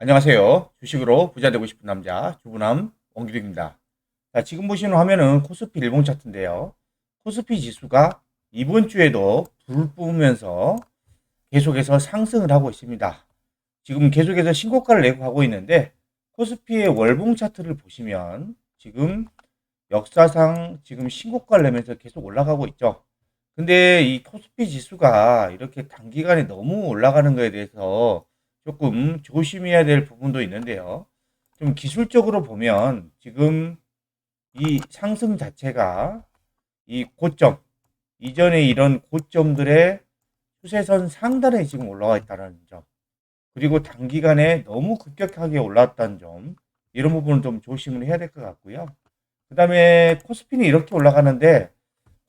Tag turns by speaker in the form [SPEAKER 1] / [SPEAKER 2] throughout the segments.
[SPEAKER 1] 안녕하세요. 주식으로 부자 되고 싶은 남자 주부남 원기득입니다. 자, 지금 보시는 화면은 코스피 일봉 차트인데요. 코스피 지수가 이번 주에도 불을 뿜으면서 계속해서 상승을 하고 있습니다. 지금 계속해서 신고가를 내고 가고 있는데 코스피의 월봉 차트를 보시면 지금 역사상 지금 신고가를 내면서 계속 올라가고 있죠. 근데 이 코스피 지수가 이렇게 단기간에 너무 올라가는 거에 대해서 조금 조심해야 될 부분도 있는데요. 좀 기술적으로 보면 지금 이 상승 자체가 이 고점, 이전에 이런 고점들의 추세선 상단에 지금 올라와 있다는 점, 그리고 단기간에 너무 급격하게 올라왔다는 점, 이런 부분은 좀 조심을 해야 될 것 같고요. 그 다음에 코스피는 이렇게 올라가는데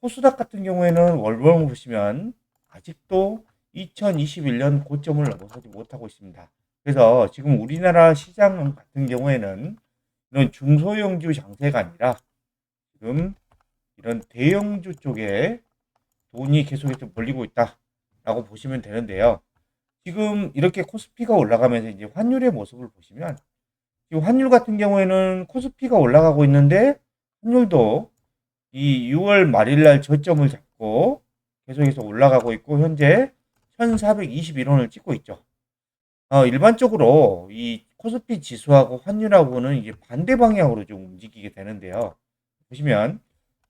[SPEAKER 1] 코스닥 같은 경우에는 월봉을 보시면 아직도 2021년 고점을 넘어서지 못하고 있습니다. 그래서 지금 우리나라 시장 같은 경우에는 이런 중소형주 장세가 아니라 지금 이런 대형주 쪽에 돈이 계속해서 몰리고 있다라고 보시면 되는데요. 지금 이렇게 코스피가 올라가면서 이제 환율의 모습을 보시면 지금 환율 같은 경우에는 코스피가 올라가고 있는데 환율도 이 6월 말일날 저점을 잡고 계속해서 올라가고 있고 현재 1421원을 찍고 있죠. 일반적으로 이 코스피 지수하고 환율하고는 이게 반대 방향으로 좀 움직이게 되는데요. 보시면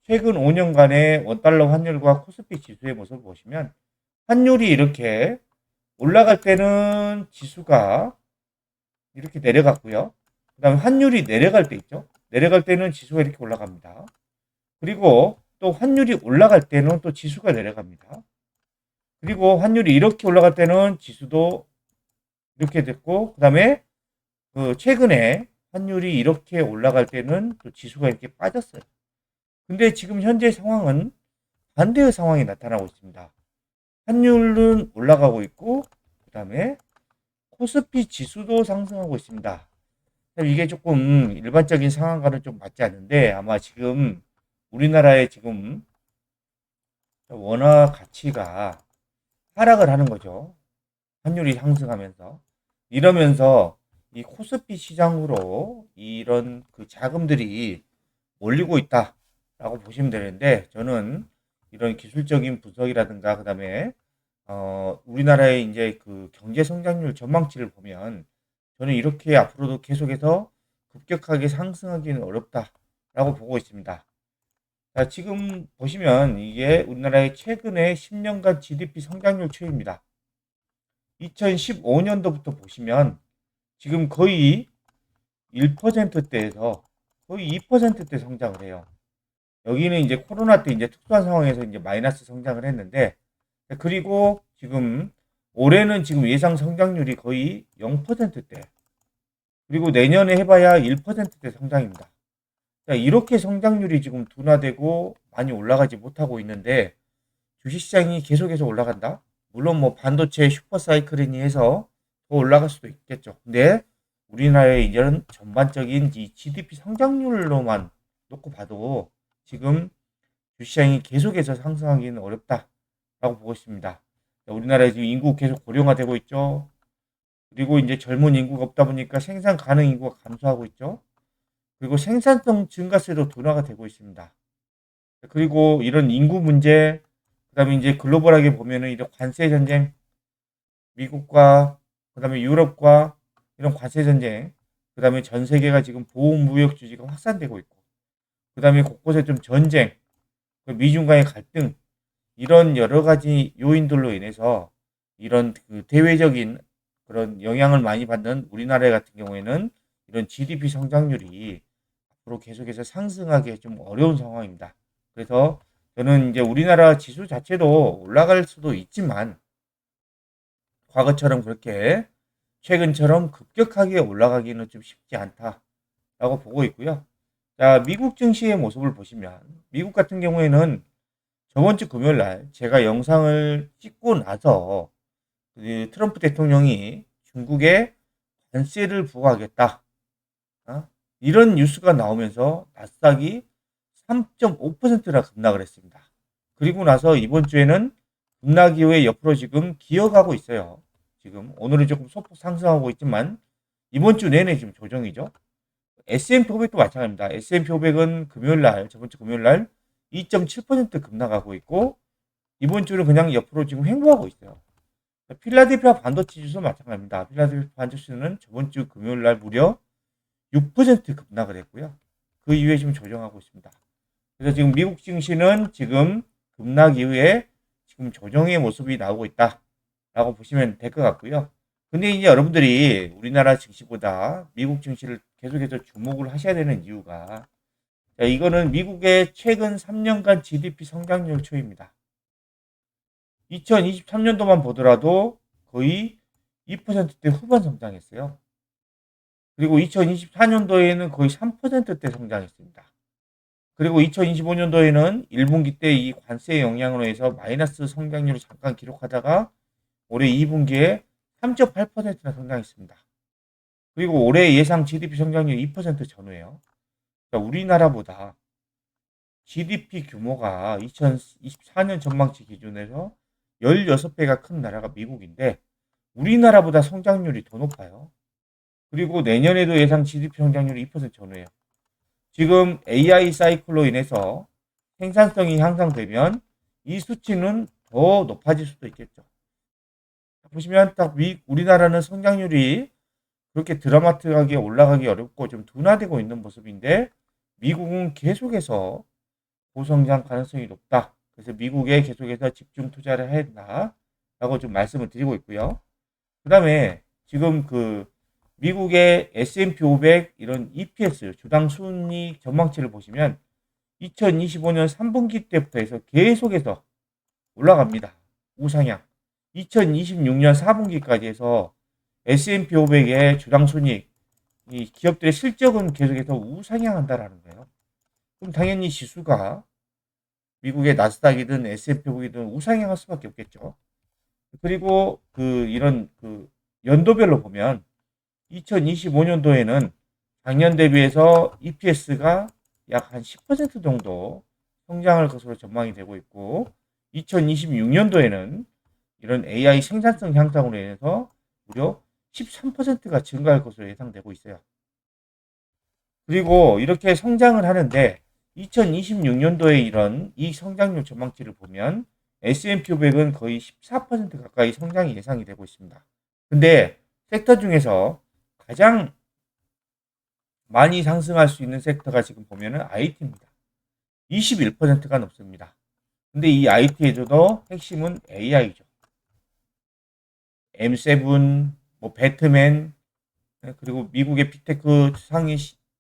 [SPEAKER 1] 최근 5년간의 원달러 환율과 코스피 지수의 모습을 보시면 환율이 이렇게 올라갈 때는 지수가 이렇게 내려갔고요. 그 다음에 환율이 내려갈 때 있죠. 내려갈 때는 지수가 이렇게 올라갑니다. 그리고 또 환율이 올라갈 때는 또 지수가 내려갑니다. 그리고 환율이 이렇게 올라갈 때는 지수도 이렇게 됐고, 그 다음에 그 최근에 환율이 이렇게 올라갈 때는 또 지수가 이렇게 빠졌어요. 근데 지금 현재 상황은 반대의 상황이 나타나고 있습니다. 환율은 올라가고 있고, 그 다음에 코스피 지수도 상승하고 있습니다. 이게 조금 일반적인 상황과는 좀 맞지 않는데 아마 지금 우리나라의 지금 원화 가치가 하락을 하는 거죠. 환율이 상승하면서. 이러면서 이 코스피 시장으로 이런 그 자금들이 몰리고 있다라고 보시면 되는데 저는 이런 기술적인 분석이라든가 그다음에 우리나라의 이제 그 경제 성장률 전망치를 보면 저는 이렇게 앞으로도 계속해서 급격하게 상승하기는 어렵다라고 보고 있습니다. 자, 지금 보시면 이게 우리나라의 최근의 10년간 GDP 성장률 추이입니다. 2015년도부터 보시면 지금 거의 1%대에서 거의 2%대 성장을 해요. 여기는 이제 코로나 때 이제 특수한 상황에서 이제 마이너스 성장을 했는데 그리고 지금 올해는 지금 예상 성장률이 거의 0%대 그리고 내년에 해봐야 1%대 성장입니다. 자, 이렇게 성장률이 지금 둔화되고 많이 올라가지 못하고 있는데 주식시장이 계속해서 올라간다? 물론 뭐 반도체 슈퍼사이클이니 해서 더 올라갈 수도 있겠죠. 근데 우리나라의 이런 전반적인 이 GDP 성장률로만 놓고 봐도 지금 주식시장이 계속해서 상승하기는 어렵다라고 보고 있습니다. 우리나라에 지금 인구 계속 고령화되고 있죠. 그리고 이제 젊은 인구가 없다 보니까 생산 가능 인구가 감소하고 있죠. 그리고 생산성 증가세도 둔화가 되고 있습니다. 그리고 이런 인구 문제, 그다음에 이제 글로벌하게 보면은 이런 관세 전쟁, 미국과 그다음에 유럽과 이런 관세 전쟁, 그다음에 전 세계가 지금 보호 무역 주지가 확산되고 있고, 그다음에 곳곳에 좀 전쟁, 미중 간의 갈등 이런 여러 가지 요인들로 인해서 이런 그 대외적인 그런 영향을 많이 받는 우리나라 같은 경우에는 이런 GDP 성장률이 앞으로 계속해서 상승하기 좀 어려운 상황입니다. 그래서 저는 이제 우리나라 지수 자체도 올라갈 수도 있지만 과거처럼 그렇게 최근처럼 급격하게 올라가기는 좀 쉽지 않다라고 보고 있고요. 자, 미국 증시의 모습을 보시면 미국 같은 경우에는 저번 주 금요일 날 제가 영상을 찍고 나서 그 트럼프 대통령이 중국에 관세를 부과하겠다. 어? 이런 뉴스가 나오면서 나스닥이 3.5%나 급락을 했습니다. 그리고 나서 이번 주에는 급락 이후에 옆으로 지금 기어가고 있어요. 지금 오늘은 조금 소폭 상승하고 있지만 이번 주 내내 지금 조정이죠. S&P 500도 마찬가지입니다. S&P 500은 금요일 날, 저번 주 금요일 날 2.7% 급락하고 있고, 이번 주는 그냥 옆으로 지금 횡보하고 있어요. 필라델피아 반도체 지수 마찬가지입니다. 필라델피아 반도체 지수는 저번 주 금요일 날 무려 6% 급락을 했고요. 그 이후에 지금 조정하고 있습니다. 그래서 지금 미국 증시는 지금 급락 이후에 지금 조정의 모습이 나오고 있다라고 보시면 될 것 같고요. 근데 이제 여러분들이 우리나라 증시보다 미국 증시를 계속해서 주목을 하셔야 되는 이유가, 자, 이거는 미국의 최근 3년간 GDP 성장률 추이입니다. 2023년도만 보더라도 거의 2%대 후반 성장했어요. 그리고 2024년도에는 거의 3%대 성장했습니다. 그리고 2025년도에는 1분기 때 이 관세 영향으로 해서 마이너스 성장률을 잠깐 기록하다가 올해 2분기에 3.8%나 성장했습니다. 그리고 올해 예상 GDP 성장률 2% 전후예요. 그러니까 우리나라보다 GDP 규모가 2024년 전망치 기준에서 16배가 큰 나라가 미국인데 우리나라보다 성장률이 더 높아요. 그리고 내년에도 예상 GDP 성장률이 2% 전후예요. 지금 AI 사이클로 인해서 생산성이 향상되면 이 수치는 더 높아질 수도 있겠죠. 보시면 딱 우리나라는 성장률이 그렇게 드라마틱하게 올라가기 어렵고 좀 둔화되고 있는 모습인데 미국은 계속해서 고성장 가능성이 높다. 그래서 미국에 계속해서 집중 투자를 해야 된다라고 좀 말씀을 드리고 있고요. 그 다음에 지금 그 미국의 S&P 500 이런 EPS 주당 순이익 전망치를 보시면 2025년 3분기 때부터 해서 계속해서 올라갑니다. 우상향. 2026년 4분기까지 해서 S&P 500의 주당 순이익, 이 기업들의 실적은 계속해서 우상향한다라는 거예요. 그럼 당연히 지수가 미국의 나스닥이든 S&P 500이든 우상향할 수밖에 없겠죠. 그리고 이런 연도별로 보면 2025년도에는 작년 대비해서 EPS가 약 한 10% 정도 성장할 것으로 전망이 되고 있고 2026년도에는 이런 AI 생산성 향상으로 인해서 무려 13%가 증가할 것으로 예상되고 있어요. 그리고 이렇게 성장을 하는데 2026년도에 이런 이 성장률 전망치를 보면 S&P 500은 거의 14% 가까이 성장이 예상이 되고 있습니다. 근데 섹터 중에서 가장 많이 상승할 수 있는 섹터가 지금 보면은 IT입니다. 21%가 넘습니다. 근데 이 IT에서도 핵심은 AI죠. M7, 뭐 배트맨, 그리고 미국의 빅테크 상위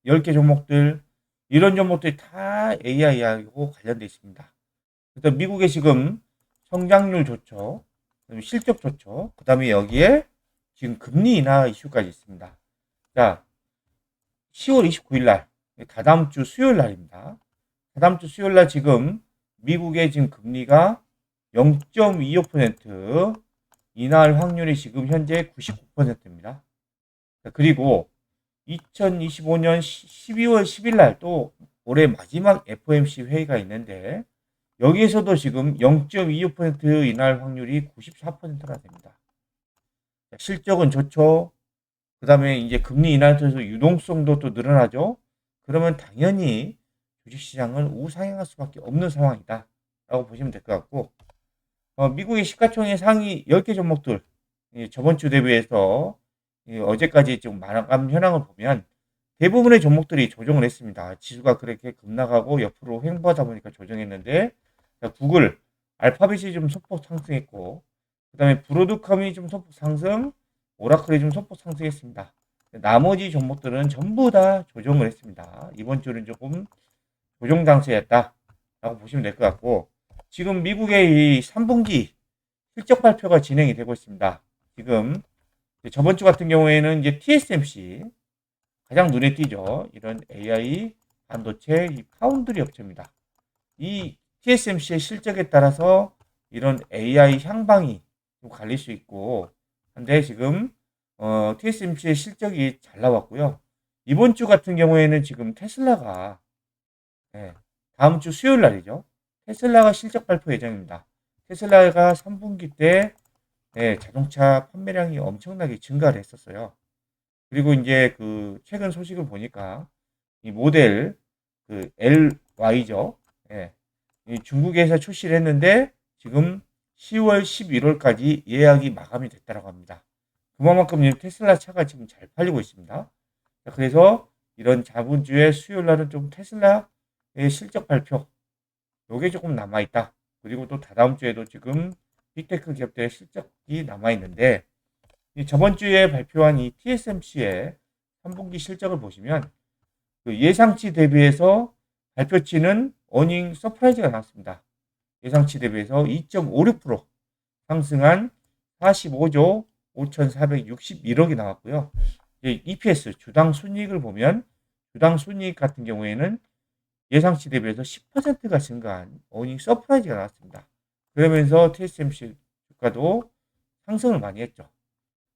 [SPEAKER 1] 10개 종목들, 이런 종목들이 다 AI하고 관련되어 있습니다. 그래서 미국의 지금 성장률 좋죠. 실적 좋죠. 그 다음에 여기에 지금 금리 인하 이슈까지 있습니다. 자, 10월 29일 날, 다다음 주 수요일 날입니다. 다다음 주 수요일 날 지금 미국의 지금 금리가 0.25% 인하할 확률이 지금 현재 99%입니다. 그리고 2025년 12월 10일 날 또 올해 마지막 FOMC 회의가 있는데 여기에서도 지금 0.25% 인하할 확률이 94%나 됩니다. 실적은 좋죠. 그 다음에 이제 금리 인하에 따라서 유동성도 또 늘어나죠. 그러면 당연히 주식시장은 우상향할 수밖에 없는 상황이다 라고 보시면 될 것 같고 미국의 시가총액 상위 10개 종목들 저번 주 대비해서 어제까지 좀 마감 현황을 보면 대부분의 종목들이 조정을 했습니다. 지수가 그렇게 급락하고 옆으로 횡보하다 보니까 조정했는데 구글, 알파벳이 좀 소폭 상승했고 그 다음에 브로드컴이 좀 소폭 상승, 오라클이 좀 소폭 상승했습니다. 나머지 종목들은 전부 다 조정을 했습니다. 이번 주는 조금 조정 장세였다라고 보시면 될 것 같고 지금 미국의 이 3분기 실적 발표가 진행이 되고 있습니다. 지금 저번 주 같은 경우에는 이제 TSMC 가장 눈에 띄죠. 이런 AI 반도체 이 파운드리 업체입니다. 이 TSMC의 실적에 따라서 이런 AI 향방이 좀 갈릴 수 있고 한데 지금 TSMC의 실적이 잘 나왔고요. 이번 주 같은 경우에는 지금 테슬라가 다음 주 수요일 날이죠. 테슬라가 실적 발표 예정입니다. 테슬라가 3분기 때 자동차 판매량이 엄청나게 증가를 했었어요. 그리고 이제 그 최근 소식을 보니까 이 모델 그 LY죠. 예. 이 중국에서 출시를 했는데 지금 10월, 11월까지 예약이 마감이 됐다고 합니다. 그만큼 테슬라 차가 지금 잘 팔리고 있습니다. 그래서 이런 자본 주의 수요일 날은 좀 테슬라의 실적 발표 요게 조금 남아 있다. 그리고 또 다다음 주에도 지금 빅테크 기업들의 실적이 남아 있는데 저번 주에 발표한 이 TSMC의 3분기 실적을 보시면 그 예상치 대비해서 발표치는 어닝 서프라이즈가 나왔습니다. 예상치 대비해서 2.56% 상승한 45조 5,461억이 나왔고요. EPS 주당 순이익을 보면 주당 순이익 같은 경우에는 예상치 대비해서 10%가 증가한 어닝 서프라이즈가 나왔습니다. 그러면서 TSMC 주가도 상승을 많이 했죠.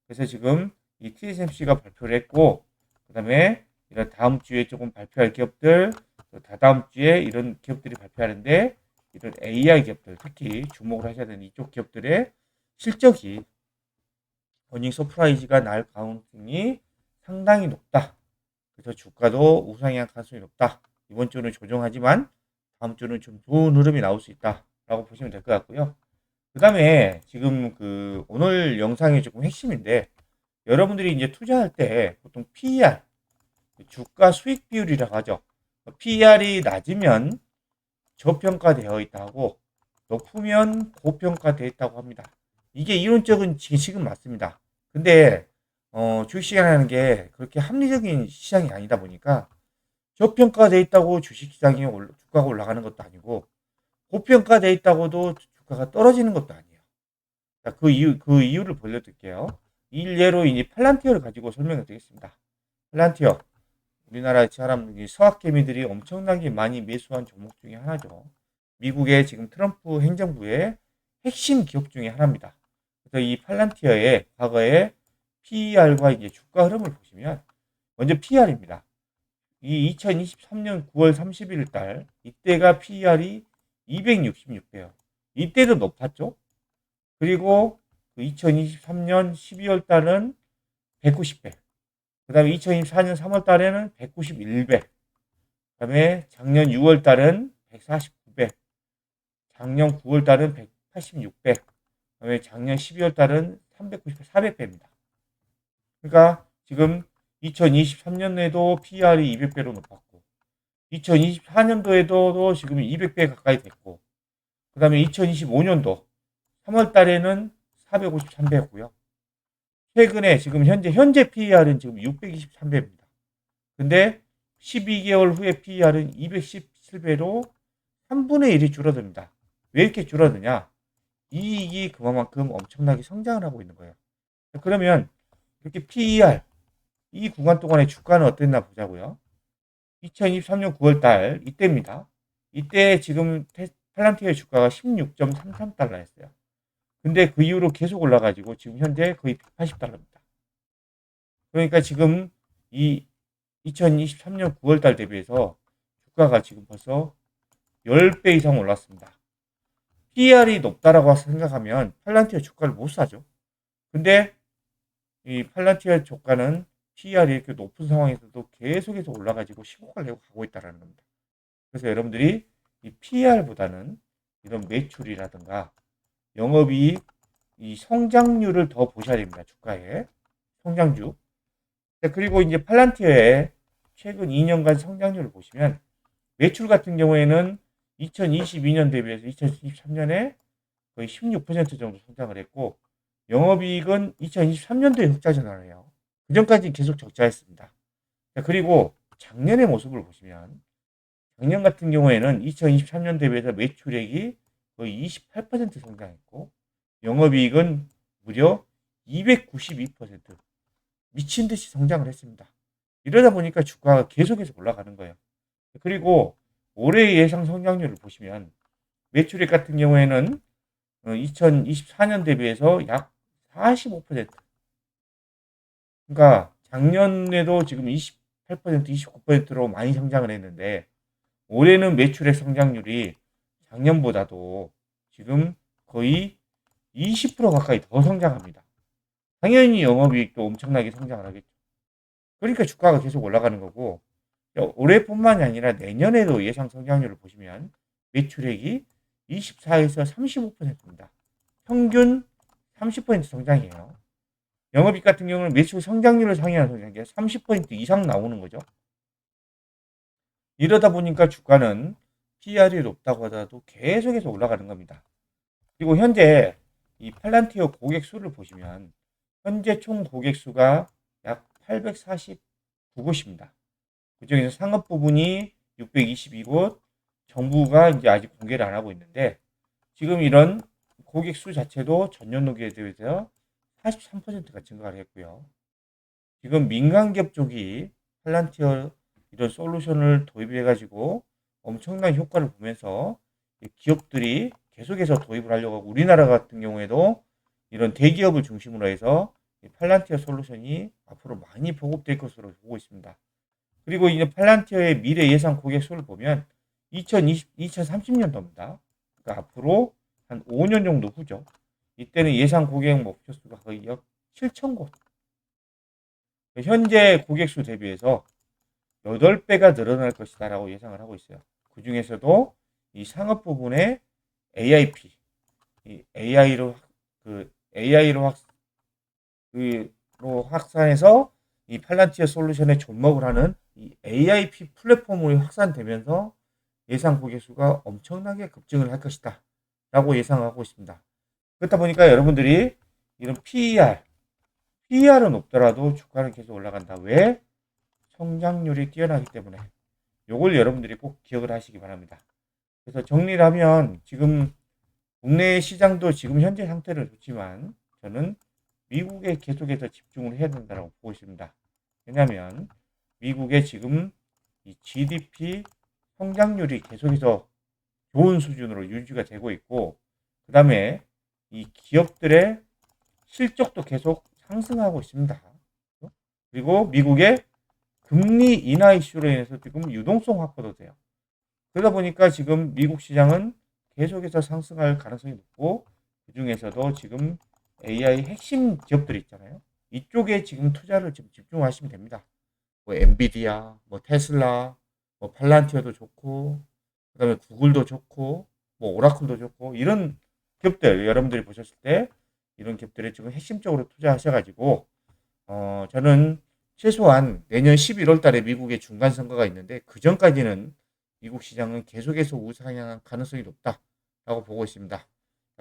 [SPEAKER 1] 그래서 지금 이 TSMC가 발표를 했고, 그 다음에 이런 다음 주에 조금 발표할 기업들, 또 다다음 주에 이런 기업들이 발표하는데, 이런 AI 기업들, 특히 주목을 하셔야 되는 이쪽 기업들의 실적이 어닝 서프라이즈가 날 가능성이 상당히 높다. 그래서 주가도 우상향 가능성이 높다. 이번 주는 조정하지만 다음 주는 좀 좋은 흐름이 나올 수 있다라고 보시면 될 것 같고요. 그 다음에 지금 그 오늘 영상의 조금 핵심인데 여러분들이 이제 투자할 때 보통 PER, 주가 수익 비율이라고 하죠. PER이 낮으면 저평가되어 있다고 높으면 고평가되어 있다고 합니다. 이게 이론적인 지식은 맞습니다. 근데 주식시장이라는 게 그렇게 합리적인 시장이 아니다 보니까 저평가되어 있다고 주식시장이 주가가 올라가는 것도 아니고 고평가되어 있다고도 주가가 떨어지는 것도 아니에요. 그 이유를 보여드릴게요. 일례로 이제 팔란티어를 가지고 설명을 드리겠습니다. 팔란티어, 우리나라 사람, 서학개미들이 엄청나게 많이 매수한 종목 중에 하나죠. 미국의 지금 트럼프 행정부의 핵심 기업 중에 하나입니다. 그래서 이 팔란티어의 과거의 PER과 이제 주가 흐름을 보시면 먼저 PER입니다. 이 2023년 9월 31일 달 이때가 PER이 266배예요. 이때도 높았죠. 그리고 2023년 12월 달은 190배. 그 다음에 2024년 3월 달에는 191배. 그 다음에 작년 6월 달은 149배. 작년 9월 달은 186배. 그 다음에 작년 12월 달은 390배, 400배입니다. 그러니까 지금 2023년에도 PR이 200배로 높았고, 2024년도에도 지금 200배 가까이 됐고, 그 다음에 2025년도 3월 달에는 453배였고요. 최근에 지금 현재 PER은 지금 623배입니다. 근데 12개월 후에 PER은 217배로 3분의 1이 줄어듭니다. 왜 이렇게 줄어드냐? 이익이 그만큼 엄청나게 성장을 하고 있는 거예요. 그러면 이렇게 PER 이 구간 동안의 주가는 어땠나 보자고요. 2023년 9월 달 이때입니다. 이때 지금 팔란티어의 주가가 16.33달러였어요. 근데 그 이후로 계속 올라가지고 지금 현재 거의 180달러입니다. 그러니까 지금 이 2023년 9월 달 대비해서 주가가 지금 벌써 10배 이상 올랐습니다. PER이 높다라고 생각하면 팔란티어 주가를 못 사죠. 근데 이 팔란티어 주가는 PER이 이렇게 높은 상황에서도 계속해서 올라가지고 시고가를 내고 가고 있다는 겁니다. 그래서 여러분들이 이 PER보다는 이런 매출이라든가 영업이익, 이 성장률을 더 보셔야 됩니다. 주가의 성장주. 그리고 이제 팔란티어의 최근 2년간 성장률을 보시면 매출 같은 경우에는 2022년 대비해서 2023년에 거의 16% 정도 성장을 했고 영업이익은 2023년도에 흑자 전환을 해요. 그전까지 계속 적자였습니다. 그리고 작년의 모습을 보시면 작년 같은 경우에는 2023년 대비해서 매출액이 거의 28% 성장했고 영업이익은 무려 292% 미친 듯이 성장을 했습니다. 이러다 보니까 주가가 계속해서 올라가는 거예요. 그리고 올해 예상 성장률을 보시면 매출액 같은 경우에는 2024년 대비해서 약 45%. 그러니까 작년에도 지금 28%, 29%로 많이 성장을 했는데 올해는 매출액 성장률이 작년보다도 지금 거의 20% 가까이 더 성장합니다. 당연히 영업이익도 엄청나게 성장을 하겠죠. 그러니까 주가가 계속 올라가는 거고, 올해뿐만이 아니라 내년에도 예상 성장률을 보시면 매출액이 24에서 35%입니다. 평균 30% 성장이에요. 영업이익 같은 경우는 매출 성장률을 상회하는 성장이 30% 이상 나오는 거죠. 이러다 보니까 주가는 PR이 높다고 하더라도 계속해서 올라가는 겁니다. 그리고 현재 이 팔란티어 고객 수를 보시면 현재 총 고객 수가 약 849곳입니다. 그중에서 상업 부분이 622곳, 정부가 이제 아직 공개를 안 하고 있는데 지금 이런 고객 수 자체도 전년도기에 비해서 43%가 증가를 했고요. 지금 민간기업 쪽이 팔란티어 이런 솔루션을 도입해 가지고 엄청난 효과를 보면서 기업들이 계속해서 도입을 하려고 하고 우리나라 같은 경우에도 이런 대기업을 중심으로 해서 팔란티어 솔루션이 앞으로 많이 보급될 것으로 보고 있습니다. 그리고 이제 팔란티어의 미래 예상 고객 수를 보면 2030년도입니다. 그러니까 앞으로 한 5년 정도 후죠. 이때는 예상 고객 목표 수가 거의 약 7,000곳. 현재 고객 수 대비해서 8배가 늘어날 것이다라고 예상을 하고 있어요. 그 중에서도 이 상업 부분의 AIP, 이 AI로 확산해서 이 팔란티어 솔루션에 접목을 하는 이 AIP 플랫폼이 확산되면서 예상 고객 수가 엄청나게 급증을 할 것이다 라고 예상하고 있습니다. 그렇다 보니까 여러분들이 이런 PER은 높더라도 주가는 계속 올라간다. 왜? 성장률이 뛰어나기 때문에. 요걸 여러분들이 꼭 기억을 하시기 바랍니다. 그래서 정리를 하면 지금 국내 시장도 지금 현재 상태는 좋지만 저는 미국에 계속해서 집중을 해야 된다고 보고 있습니다. 왜냐하면 미국의 지금 이 GDP 성장률이 계속해서 좋은 수준으로 유지가 되고 있고, 그 다음에 이 기업들의 실적도 계속 상승하고 있습니다. 그리고 미국의 금리 인하 이슈로 인해서 지금 유동성 확보도 돼요. 그러다 보니까 지금 미국 시장은 계속해서 상승할 가능성이 높고, 그 중에서도 지금 AI 핵심 기업들이 있잖아요. 이쪽에 지금 투자를 좀 집중하시면 됩니다. 뭐 엔비디아, 뭐 테슬라, 뭐 팔란티어도 좋고, 그다음에 구글도 좋고, 뭐 오라클도 좋고 이런 기업들 여러분들이 보셨을 때 이런 기업들에 지금 핵심적으로 투자하셔가지고 저는 최소한 내년 11월 달에 미국의 중간 선거가 있는데 그 전까지는 미국 시장은 계속해서 우상향할 가능성이 높다라고 보고 있습니다.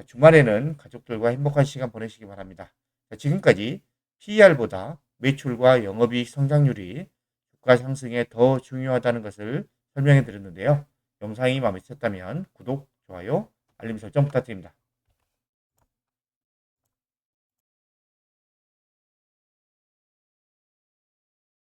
[SPEAKER 1] 주말에는 가족들과 행복한 시간 보내시기 바랍니다. 지금까지 PER보다 매출과 영업이익 성장률이 주가 상승에 더 중요하다는 것을 설명해 드렸는데요. 영상이 마음에 드셨다면 구독, 좋아요, 알림 설정 부탁드립니다.